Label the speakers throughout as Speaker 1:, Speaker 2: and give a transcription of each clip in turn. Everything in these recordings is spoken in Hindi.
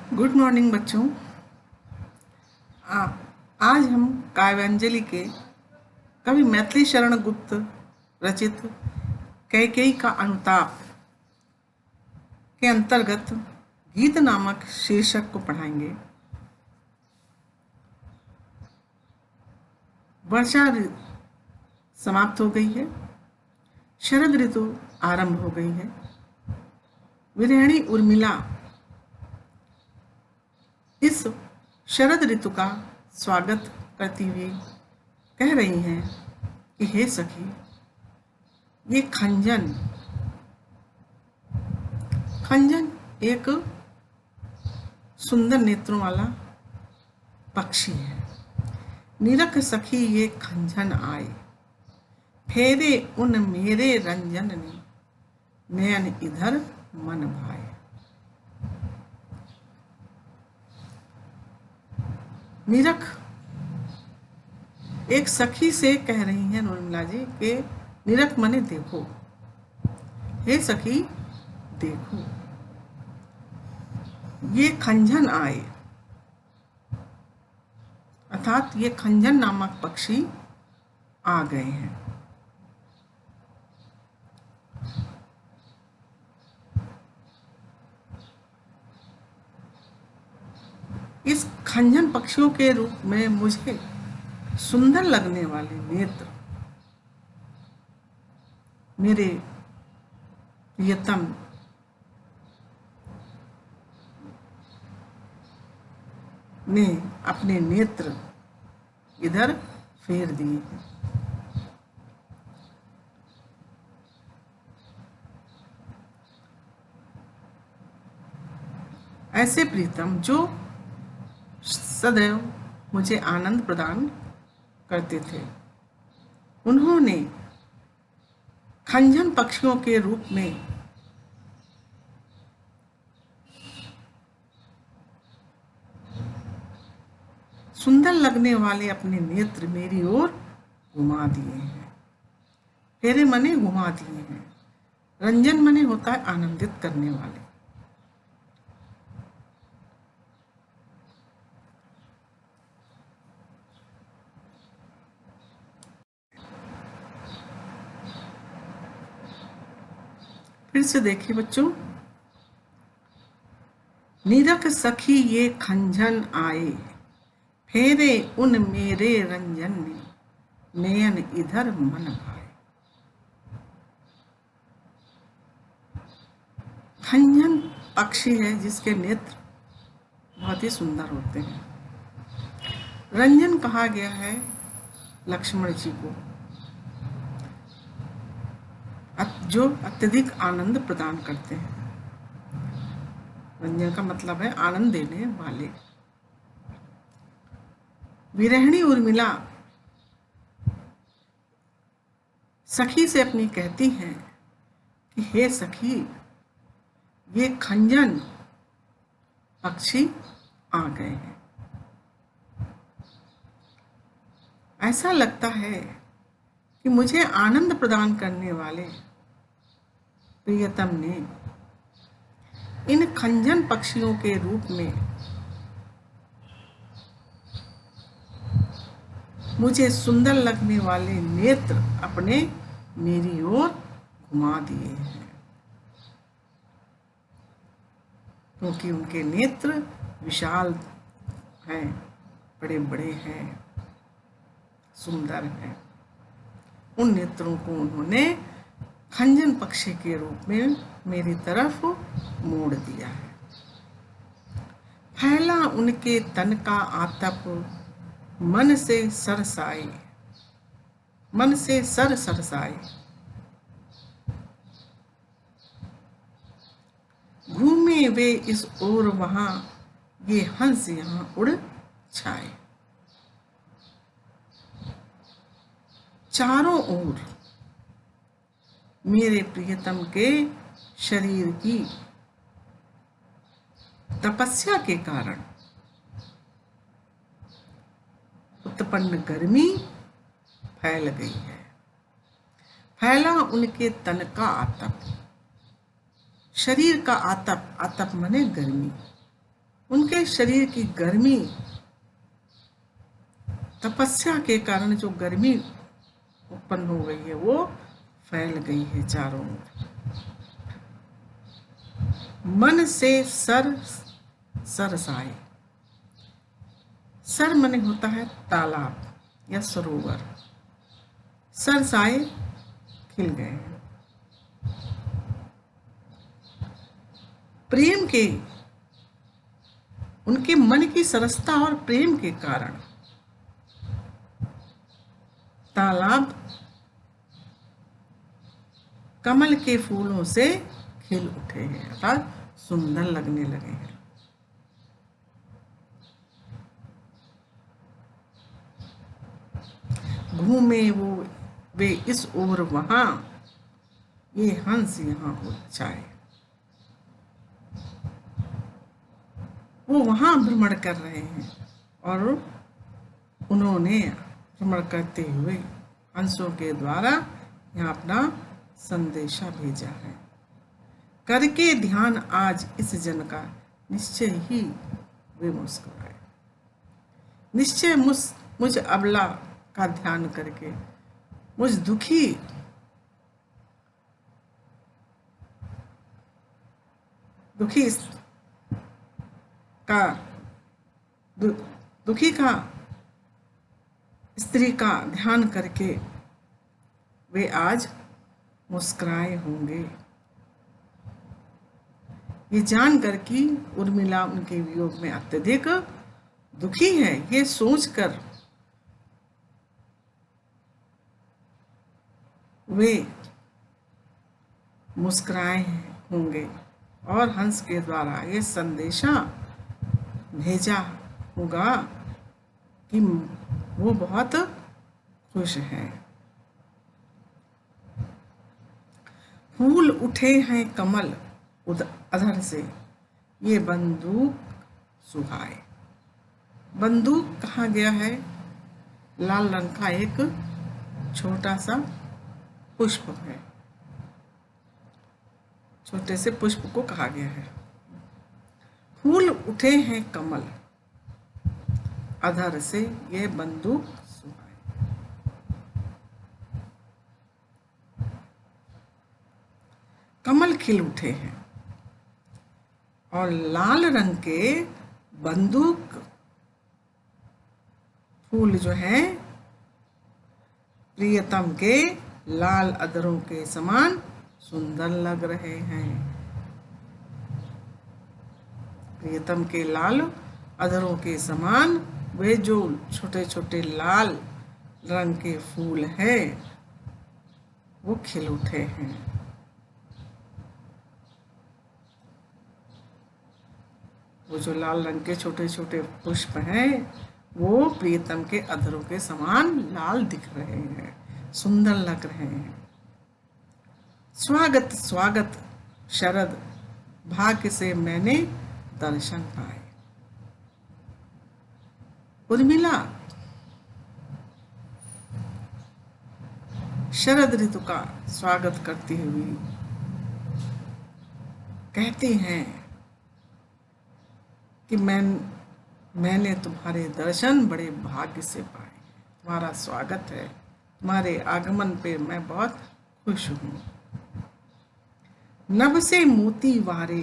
Speaker 1: गुड मॉर्निंग बच्चों। आ, आज हम काव्यांजलि के कवि मैथिली शरण गुप्त रचित कैकेयी का अनुताप के अंतर्गत गीत नामक शीर्षक को पढ़ाएंगे। वर्षा समाप्त हो गई है, शरद ऋतु आरंभ हो गई है। विरहणी उर्मिला इस शरद ऋतु का स्वागत करती हुए कह रही हैं कि हे सखी, ये खंजन एक सुंदर नेत्रों वाला पक्षी है। निरख सखी ये खंजन आए, फेरे उन मेरे रंजन ने, नयन इधर मन भाए। निरख एक सखी से कह रही हैं उर्मिला जी के निरख मने देखो, हे सखी देखो, ये खंजन आए, अर्थात ये खंजन नामक पक्षी आ गए हैं। इस खंजन पक्षियों के रूप में मुझे सुंदर लगने वाले नेत्र मेरे प्रियतम ने अपने नेत्र इधर फेर दिए हैं। ऐसे प्रीतम जो सदैव मुझे आनंद प्रदान करते थे, उन्होंने खंजन पक्षियों के रूप में सुंदर लगने वाले अपने नेत्र मेरी ओर घुमा दिए हैं। फेरे मने घुमा दिए हैं। रंजन मने होता है आनंदित करने वाले। फिर से देखिए बच्चों, निरख सखी ये खंजन आए, फेरे उन मेरे रंजन ने, नयन इधर मन भाए। खंजन पक्षी है जिसके नेत्र बहुत ही सुंदर होते हैं। रंजन कहा गया है लक्ष्मण जी को, जो अत्यधिक आनंद प्रदान करते हैं। रंजन का मतलब है आनंद देने वाले। विरहणी उर्मिला सखी से अपनी कहती हैं कि हे सखी, ये खंजन पक्षी आ गए हैं। ऐसा लगता है कि मुझे आनंद प्रदान करने वाले प्रियतम ने इन खंजन पक्षियों के रूप में मुझे सुंदर लगने वाले नेत्र अपने मेरी ओर घुमा दिए हैं, क्योंकि उनके नेत्र विशाल हैं, बड़े बड़े हैं, सुंदर हैं। उन नेत्रों को उन्होंने खंजन पक्षी के रूप में मेरी तरफ मोड़ दिया है। फैला उनके तन का आतप, मन से सरसाए, मन से सर सरसाए। घूमे वे इस ओर वहां, ये हंस यहां उड़ छाए। चारों ओर मेरे प्रियतम के शरीर की तपस्या के कारण उत्पन्न गर्मी फैल गई है। फैला उनके तन का आतप, शरीर का आतप, आतप माने गर्मी, उनके शरीर की गर्मी, तपस्या के कारण जो गर्मी उत्पन्न हो गई है वो फैल गई है चारों ओर। मन से सर सरसाए। सर मने होता है तालाब या सरोवर। सरसाए खिल गए हैं। प्रेम के, उनके मन की सरसता और प्रेम के कारण तालाब कमल के फूलों से खिल उठे हैं, अर्थात सुंदर लगने लगे हैं। घूमे वो वे इस ओर वहां, ये हंस यहाँ उच्चाए। वो वहां भ्रमण कर रहे हैं और उन्होंने भ्रमण करते हुए हंसों के द्वारा यहाँ अपना संदेशा भेजा है। करके ध्यान आज इस जन का, निश्चय ही वे मुस्कुराए। निश्चय मुझ अबला का ध्यान करके, मुझ दुखी का दुखी का स्त्री का ध्यान करके वे आज मुस्कुराए होंगे। ये जानकर कि उर्मिला उनके वियोग में अत्यधिक दुखी है, ये सोचकर वे मुस्कुराए होंगे और हंस के द्वारा ये संदेशा भेजा होगा कि वो बहुत खुश हैं। फूल उठे हैं कमल अधर से, ये बंदूक सुहाए। बंदूक कहा गया है लाल रंग का एक छोटा सा पुष्प है, छोटे से पुष्प को कहा गया है। फूल उठे हैं कमल अधर से, ये बंदूक सुहाए। कमल खिल उठे हैं और लाल रंग के बंदूक फूल जो हैं प्रियतम के लाल अधरों के समान सुंदर लग रहे हैं। प्रियतम के लाल अधरों के समान वे जो छोटे छोटे लाल रंग के फूल हैं वो खिल उठे हैं। वो जो लाल रंग के छोटे छोटे पुष्प हैं वो प्रियतम के अधरों के समान लाल दिख रहे हैं, सुंदर लग रहे हैं। स्वागत स्वागत शरद, भाग्य से मैंने दर्शन पाए। उर्मिला शरद ऋतु का स्वागत करती हुई कहती हैं कि मैंने तुम्हारे दर्शन बड़े भाग्य से पाए। तुम्हारा स्वागत है, तुम्हारे आगमन पे मैं बहुत खुश हूँ। नभ से मोती वारे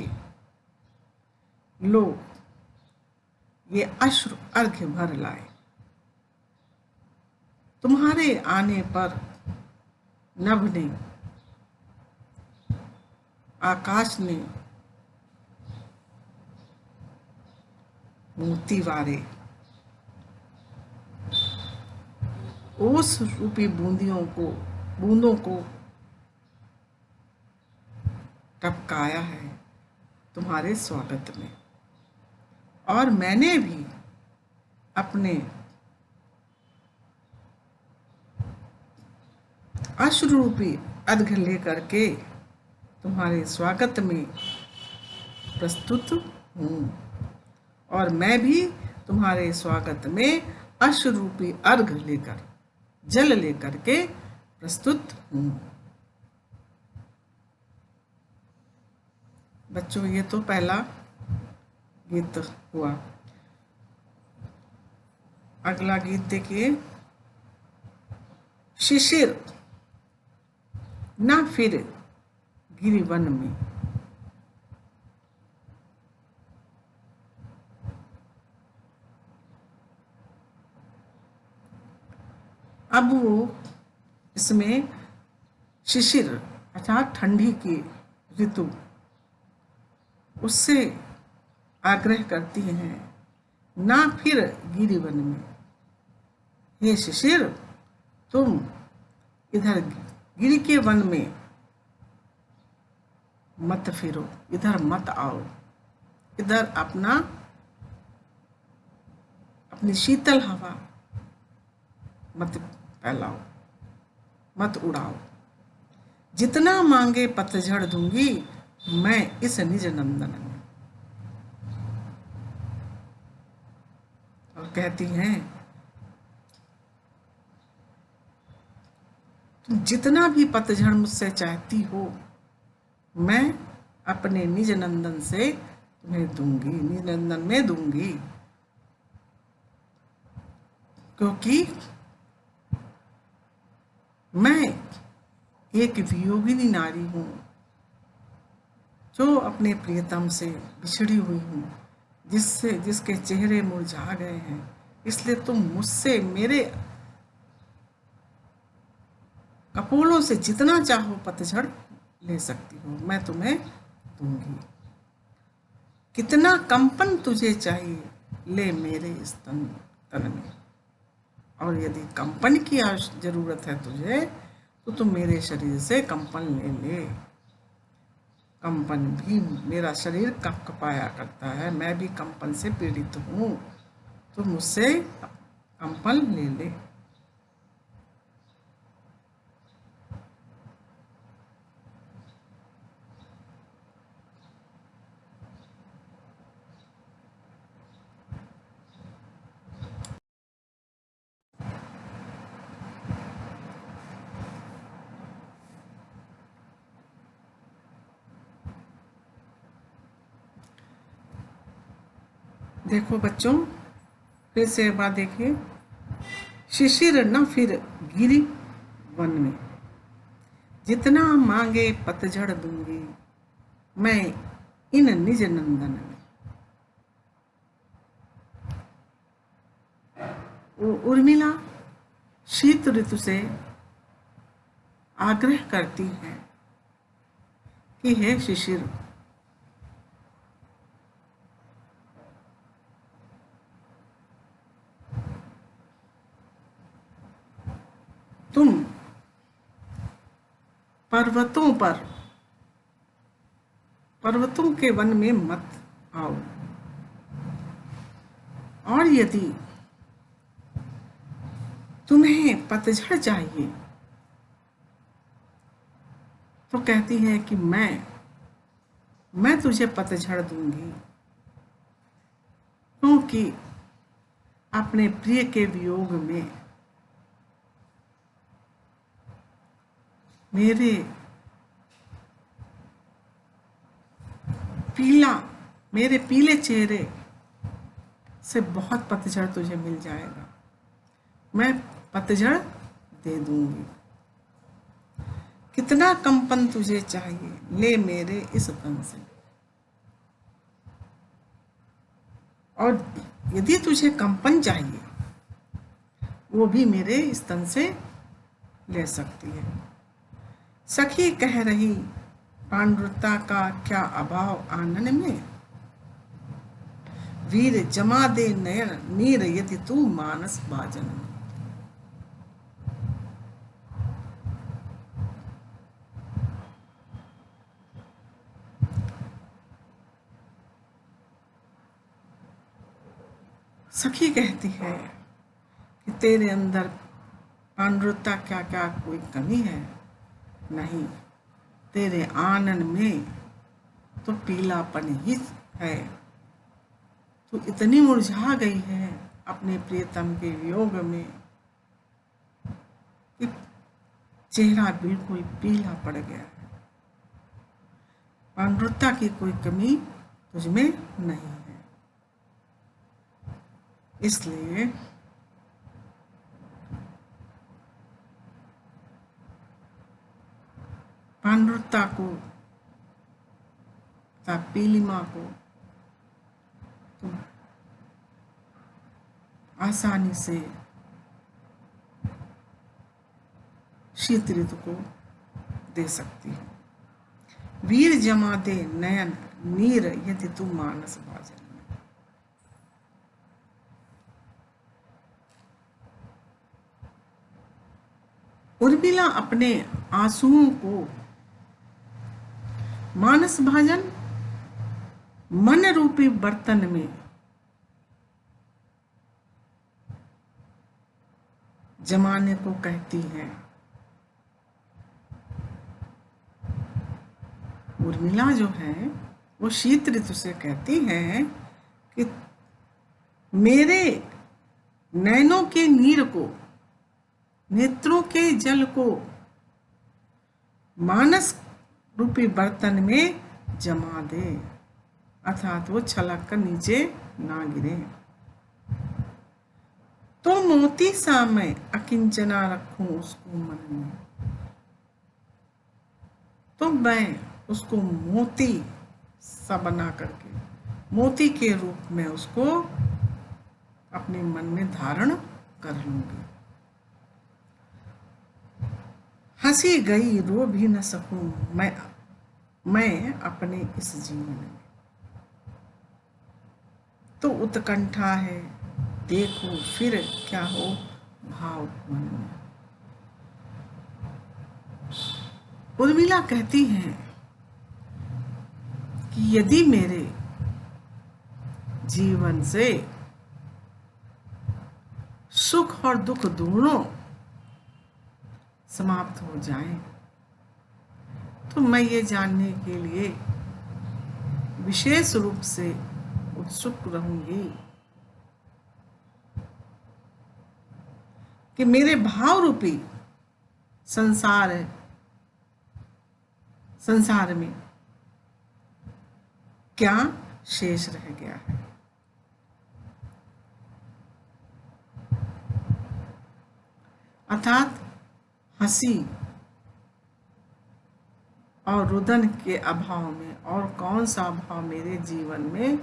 Speaker 1: लो, ये अश्रु अर्घ्य भर लाए। तुम्हारे आने पर नभ ने, आकाश ने मोती वारे ओस रूपी बूंदों को टपकाया है तुम्हारे स्वागत में। और मैंने भी अपने अश्रु रूपी अर्घ्य लेकर के तुम्हारे स्वागत में प्रस्तुत हूँ। और मैं भी तुम्हारे स्वागत में अश्रु रूपी अर्घ्य लेकर, जल लेकर के प्रस्तुत हूँ। बच्चों, ये तो पहला गीत हुआ। अगला गीत देखिए, शिशिर ना फिर गिरिवन में। अब वो इसमें शिशिर अर्थात ठंडी की ऋतु उससे आग्रह करती हैं, ना फिर गिरिवन में। हे शिशिर, तुम इधर गिर के वन में मत फिरो, इधर मत आओ, इधर अपनी शीतल हवा मत फैलाओ, मत उड़ाओ। जितना मांगे पतझड़ दूंगी मैं इस निज नंदन में। और कहती हैं, तुम जितना भी पतझड़ मुझसे चाहती हो मैं अपने निज नंदन से तुम्हें दूंगी, निज नंदन में दूंगी। क्योंकि मैं एक वियोगिनी नारी हूँ जो अपने प्रियतम से बिछड़ी हुई हूँ, जिसके चेहरे मुरझा गए हैं। इसलिए तुम मुझसे मेरे कपोलों से जितना चाहो पतझड़ ले सकती हो, मैं तुम्हें दूंगी। कितना कंपन तुझे चाहिए ले मेरे इस तन में। और यदि कंपन की जरूरत है तुझे तो तुम मेरे शरीर से कंपन ले ले। कंपन भी, मेरा शरीर कपकपाया करता है, मैं भी कंपन से पीड़ित हूँ, तो मुझसे कंपन ले ले। देखो बच्चों, फिर से एक बार देखिए, शिशिर न फिर गिरी वन में, जितना मांगे पतझड़ दूंगी मैं इन निज नंदन में। उर्मिला शीत ऋतु से आग्रह करती है कि हे शिशिर, तुम पर्वतों के वन में मत आओ। और यदि तुम्हें पतझड़ चाहिए तो कहती है कि मैं तुझे पतझड़ दूंगी, क्योंकि अपने प्रिय के वियोग में मेरे पीले चेहरे से बहुत पतझड़ तुझे मिल जाएगा, मैं पतझड़ दे दूंगी। कितना कंपन तुझे चाहिए ले मेरे इस तन से। और यदि तुझे कंपन चाहिए वो भी मेरे इस तन से ले सकती है। सखी कह रही पांडुरता का क्या अभाव आनन में, वीर जमा दे नयन नीर यदि तू मानस बाजन में। सखी कहती है कि तेरे अंदर पांडुरता क्या क्या कोई कमी है? नहीं, तेरे आनन में तो पीलापन ही है। तू इतनी मुरझा गई है अपने प्रियतम के वियोग में कि चेहरा बिल्कुल पीला पड़ गया है। पांडुरता की कोई कमी तुझमें नहीं है। इसलिए पांडुरता को तथा पीलिमा को तुम आसानी से शीत ऋतु को दे सकती हो। वीर जमा दे नयन नीर यदि तू मानस भाजन में। उर्मिला अपने आंसुओं को मानस भाजन मन रूपी बर्तन में जमाने को कहती है। उर्मिला जो है वो शीत ऋतु से कहती है कि मेरे नैनों के नीर को, नेत्रों के जल को मानस रूपी बर्तन में जमा दे, अर्थात वो छलक कर नीचे ना गिरे। तो मोती सा मैं अकिंचना रखूं उसको मन में, तो मैं उसको मोती सा बना करके, मोती के रूप में उसको अपने मन में धारण कर लूंगी। हंसी गई रो भी न सकूं मैं अपने इस जीवन में। तो उत्कंठा है देखो फिर क्या हो भाव मन में। उर्मिला कहती है कि यदि मेरे जीवन से सुख और दुख दोनों समाप्त हो जाएं, तो मैं ये जानने के लिए विशेष रूप से उत्सुक रहूंगी कि मेरे भाव रूपी संसार में क्या शेष रह गया है। अर्थात हंसी और रुदन के अभाव में और कौन सा भाव मेरे जीवन में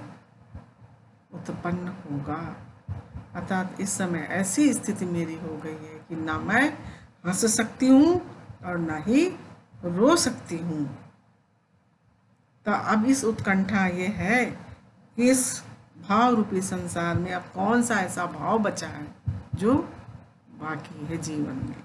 Speaker 1: उत्पन्न होगा। अर्थात इस समय ऐसी स्थिति मेरी हो गई है कि ना मैं हंस सकती हूँ और ना ही रो सकती हूँ। तो अब इस उत्कंठा ये है कि इस भाव रूपी संसार में अब कौन सा ऐसा भाव बचा है जो बाकी है जीवन में।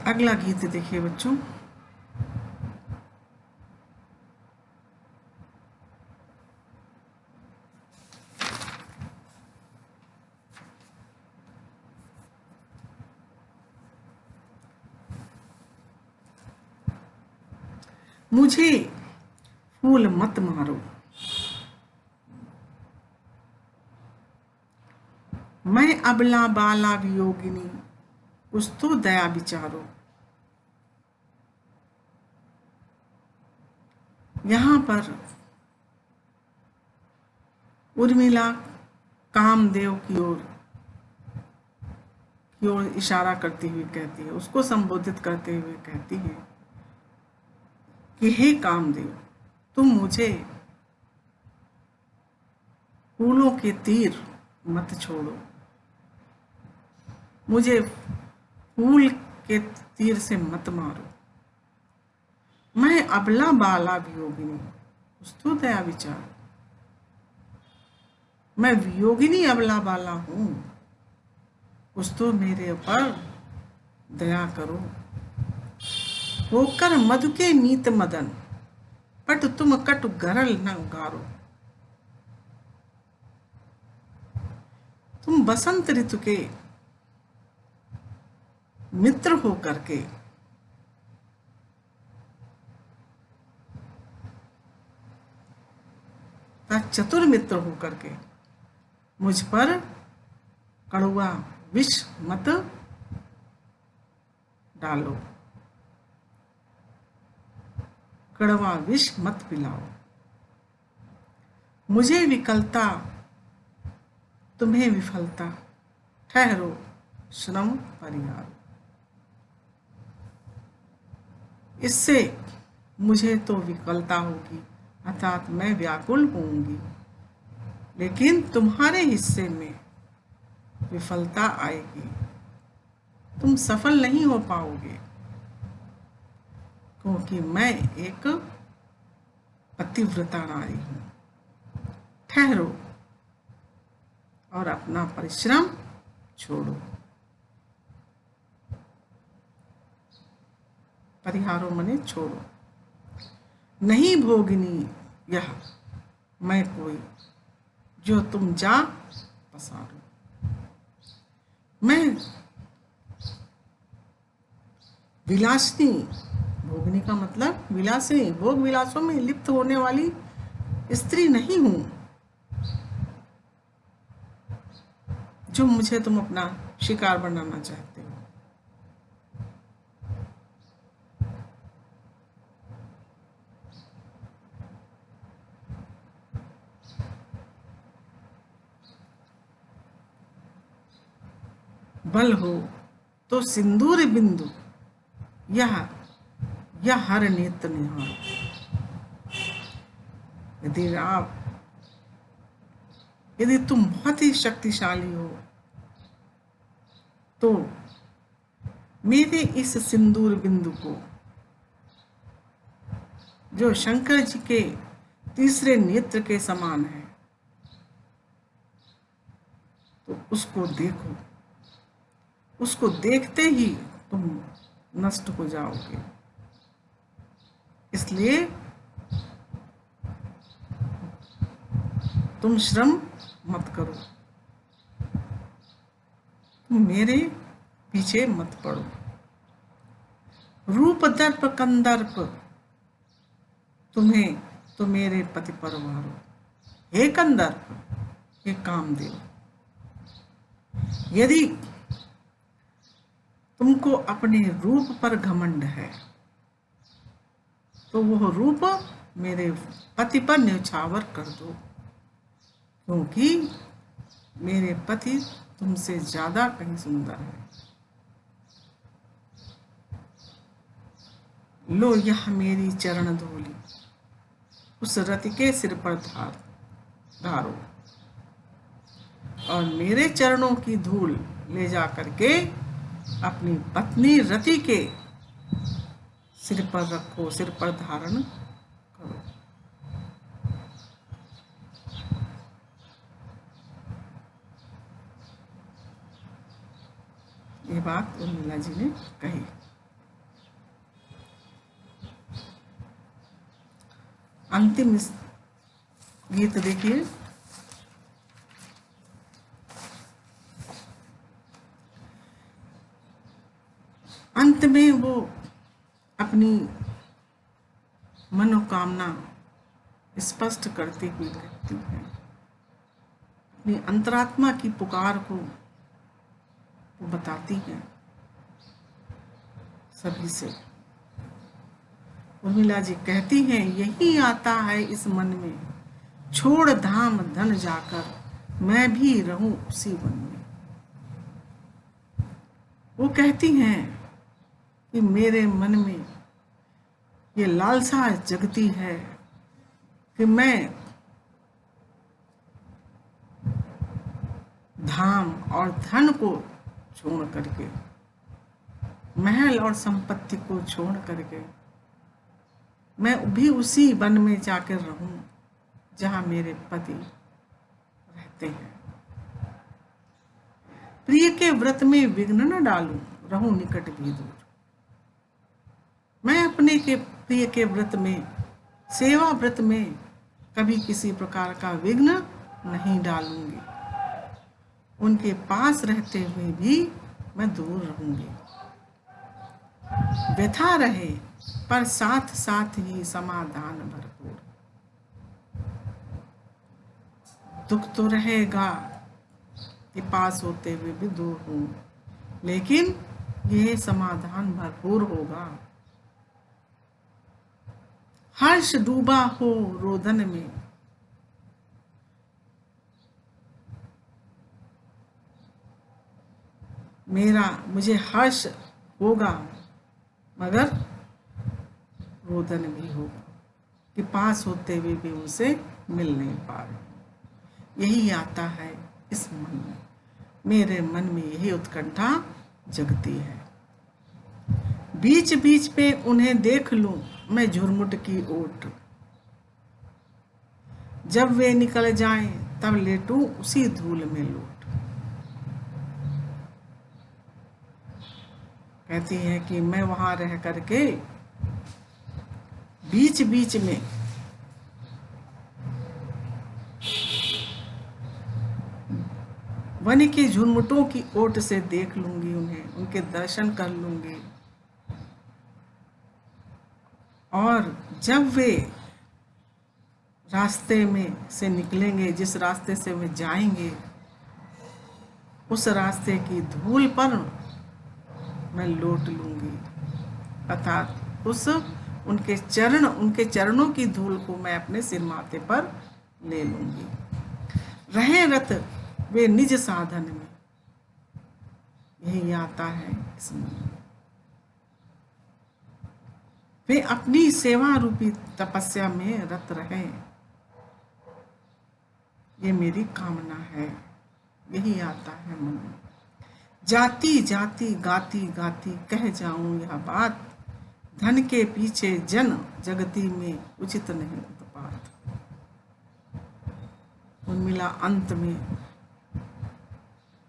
Speaker 1: अगला गीत देखिए बच्चों। मुझे फूल मत मारो, मैं अबला बाला वियोगिनी, कुछ तो दया विचारो। यहाँ पर उर्मिला कामदेव की ओर इशारा करती हुई कहती है, उसको संबोधित करते हुए कहती है कि हे कामदेव, तुम मुझे फूलों के तीर मत छोड़ो, मुझे फूल के तीर से मत मारो। मैं अबला बाला वियोगिनी, कुछ तो दया विचार। मैं वियोगिनी अबला बाला हूं, कुछ तो मेरे ऊपर दया करो। होकर मधु के मीत मदन, पट तुम कटु गरल न गारो। तुम बसंत ऋतु के मित्र हो करके चतुर मित्र हो करके मुझ पर कड़वा विष मत डालो, कड़वा विष मत पिलाओ। मुझे विकलता तुम्हें विफलता, ठहरो श्रम परिहारो। इससे मुझे तो विकलता होगी, अर्थात मैं व्याकुल होंगी, लेकिन तुम्हारे हिस्से में विफलता आएगी, तुम सफल नहीं हो पाओगे, क्योंकि मैं एक पतिव्रता नारी हूं। ठहरो और अपना परिश्रम छोड़ो। परिहारो मने छोड़ो। नहीं भोगिनी यह मैं कोई, जो तुम जा पसारो। मैं विलासिनी, भोगिनी का मतलब विलासिनी, भोग विलासों में लिप्त होने वाली स्त्री नहीं हूं, जो मुझे तुम अपना शिकार बनाना चाहते हो। बल हो तो सिंदूर बिंदु, यह हर नेत्र निहार। यदि तुम बहुत ही शक्तिशाली हो तो मेरे इस सिंदूर बिंदु को, जो शंकर जी के तीसरे नेत्र के समान है, तो उसको देखो। उसको देखते ही तुम नष्ट हो जाओगे। इसलिए तुम श्रम मत करो, तुम मेरे पीछे मत पड़ो। रूप दर्प कंदर्प तुम्हें तो मेरे पति पर वारो। हे कंदर्प, हे कामदेव, यदि तुमको अपने रूप पर घमंड है तो वह रूप मेरे पति पर न्यौछावर कर दो, क्योंकि मेरे पति तुमसे ज्यादा कहीं सुंदर है। लो यह मेरी चरण धूलि, उस रति के सिर पर धारो, और मेरे चरणों की धूल ले जा करके अपनी पत्नी रति के सिर पर रखो, सिर पर धारण करो। ये बात उर्मिला जी ने कही। अंतिम गीत देखिए। अंत में वो अपनी मनोकामना स्पष्ट करते हुए कहती है, अपनी अंतरात्मा की पुकार को वो बताती है सभी से। उर्मिला जी कहती हैं, यही आता है इस मन में, छोड़ धाम धन जाकर मैं भी रहूं उसी वन में। वो कहती हैं कि मेरे मन में ये लालसा जगती है कि मैं धाम और धन को छोड़ करके, महल और संपत्ति को छोड़ करके मैं भी उसी वन में जाकर रहूं जहां मेरे पति रहते हैं। प्रिय के व्रत में विघ्न न डालूं, रहूं निकट भी दूर। मैं अपने के प्रिय के व्रत में, सेवा व्रत में कभी किसी प्रकार का विघ्न नहीं डालूंगी। उनके पास रहते हुए भी मैं दूर रहूंगी। व्यथा रहे पर साथ साथ ही समाधान भरपूर। दुख तो रहेगा कि पास होते हुए भी दूर हूं, लेकिन यह समाधान भरपूर होगा। हर्ष डूबा हो रोदन में, मुझे हर्ष होगा मगर रोदन भी होगा कि पास होते हुए भी उसे मिल नहीं पा रहे। यही आता है इस मन में, मेरे मन में यही उत्कंठा जगती है। बीच बीच पे उन्हें देख लूं मैं झुरमुट की ओट, जब वे निकल जाएं तब लेटूं उसी धूल में लौट। कहती है कि मैं वहां रह करके बीच बीच में वन के झुरमुटों की ओट से देख लूंगी उन्हें, उनके दर्शन कर लूंगी, और जब वे रास्ते में से निकलेंगे, जिस रास्ते से वे जाएंगे, उस रास्ते की धूल पर मैं लौट लूंगी, अर्थात उनके चरणों की धूल को मैं अपने सिर माथे पर ले लूंगी। रहे रत वे निज साधन में, यही आता है इसमें। वे अपनी सेवा रूपी तपस्या में रत रहे, ये मेरी कामना है, यही आता है मन में। जाती जाती गाती गाती कह जाऊं यह बात, धन के पीछे जन जगती में उचित नहीं उत्पात। उर्मिला अंत में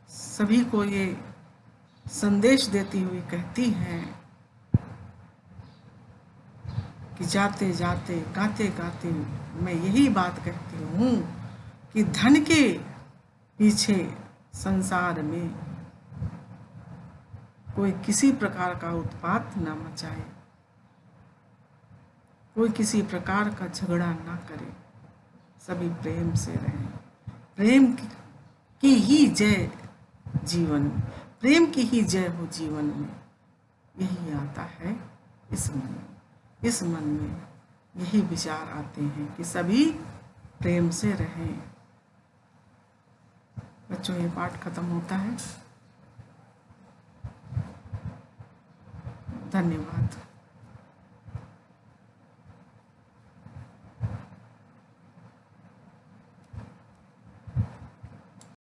Speaker 1: सभी को ये संदेश देती हुई कहती हैं कि जाते जाते गाते गाते मैं यही बात कहती हूँ कि धन के पीछे संसार में कोई किसी प्रकार का उत्पात न मचाए, कोई किसी प्रकार का झगड़ा ना करे, सभी प्रेम से रहें। प्रेम की ही जय जीवन में, प्रेम की ही जय हो जीवन में, यही आता है इस मन में। इस मन में यही विचार आते हैं कि सभी प्रेम से रहें। बच्चों, ये पाठ खत्म होता है। धन्यवाद।